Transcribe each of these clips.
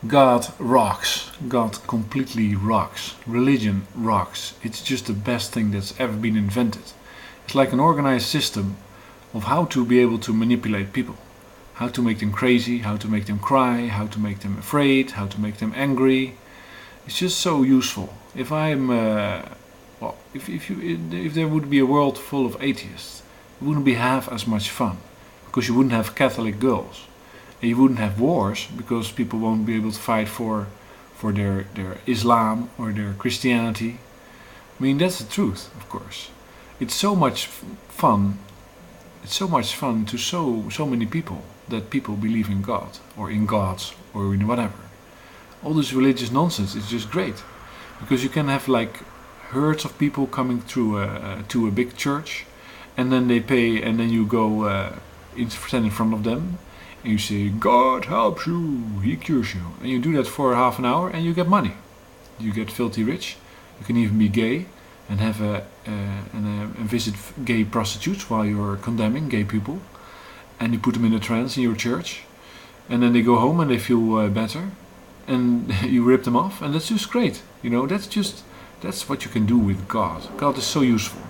God rocks. God completely rocks. Religion rocks. It's just the best thing that's ever been invented. It's like an organized system of how to be able to manipulate people. How to make them crazy, how to make them cry, how to make them afraid, how to make them angry. It's just so useful. If if there would be a world full of atheists, it wouldn't be half as much fun, because you wouldn't have Catholic girls, and you wouldn't have wars because people won't be able to fight for their Islam or their Christianity. I mean, that's the truth, of course. It's so much fun. It's so much fun to so many people that people believe in God or in gods or in whatever. All this religious nonsense is just great, because you can have like herds of people coming through to a big church, and then they pay, and then you go stand in front of them and you say, God helps you, He cures you, and you do that for half an hour and you get money. You get filthy rich. You can even be gay and have and visit gay prostitutes while you're condemning gay people, and you put them in a trance in your church, and then they go home and they feel better, and you rip them off, and that's just great. You know, that's what you can do with God. God is so useful.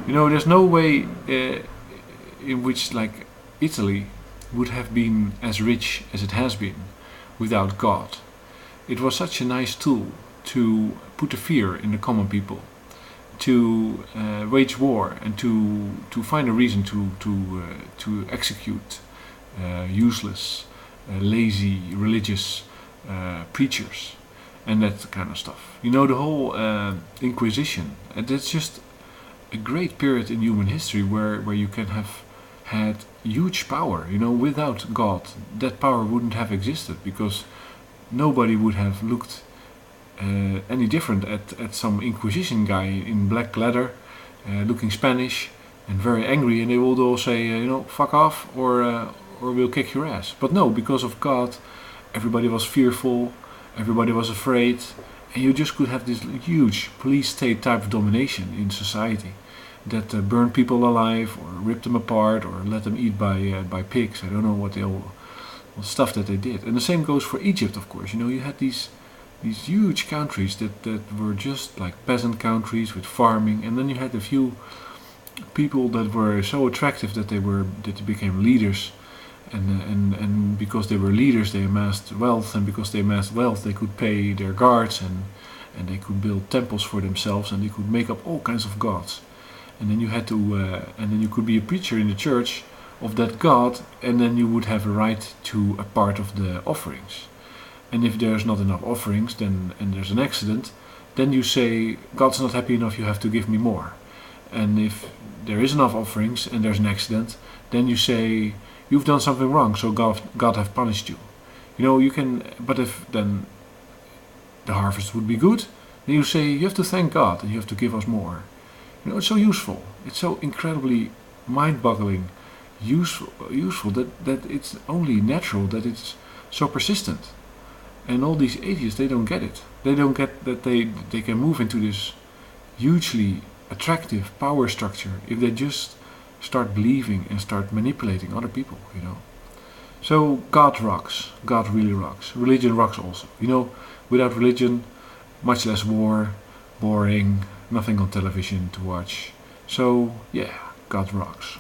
You know, there's no way in which like Italy would have been as rich as it has been without God. It was such a nice tool to put the fear in the common people, to wage war, and to find a reason to execute useless, lazy, religious preachers and that kind of stuff. You know, the whole Inquisition, and that's just a great period in human history where you can have had huge power. You know, without God, that power wouldn't have existed, because nobody would have looked any different at some Inquisition guy in black leather, looking Spanish and very angry, and they would all say, you know, fuck off, or we'll kick your ass. But no, because of God, everybody was fearful, everybody was afraid, and you just could have this huge police state type of domination in society that burned people alive, or ripped them apart, or let them eat by pigs. I don't know what stuff that they did. And the same goes for Egypt, of course. You know, you had these huge countries that were just like peasant countries with farming, and then you had a few people that were so attractive that they became leaders, and because they were leaders they amassed wealth, and because they amassed wealth they could pay their guards, and they could build temples for themselves, and they could make up all kinds of gods. And then you had to and then you could be a preacher in the church of that god, and then you would have a right to a part of the offerings. And if there's not enough offerings, and there's an accident, then you say, God's not happy enough, you have to give me more. And if there is enough offerings and there's an accident, then you say, you've done something wrong, so God have punished you. You know, you can, but if then the harvest would be good, then you say, you have to thank God and you have to give us more. You know, it's so useful. It's so incredibly mind-boggling, useful that it's only natural that it's so persistent. And all these atheists, they don't get it. They don't get that they can move into this hugely attractive power structure if they just start believing and start manipulating other people, you know. So God rocks. God really rocks. Religion rocks also. You know, without religion, much less war, boring, nothing on television to watch. So yeah, God rocks.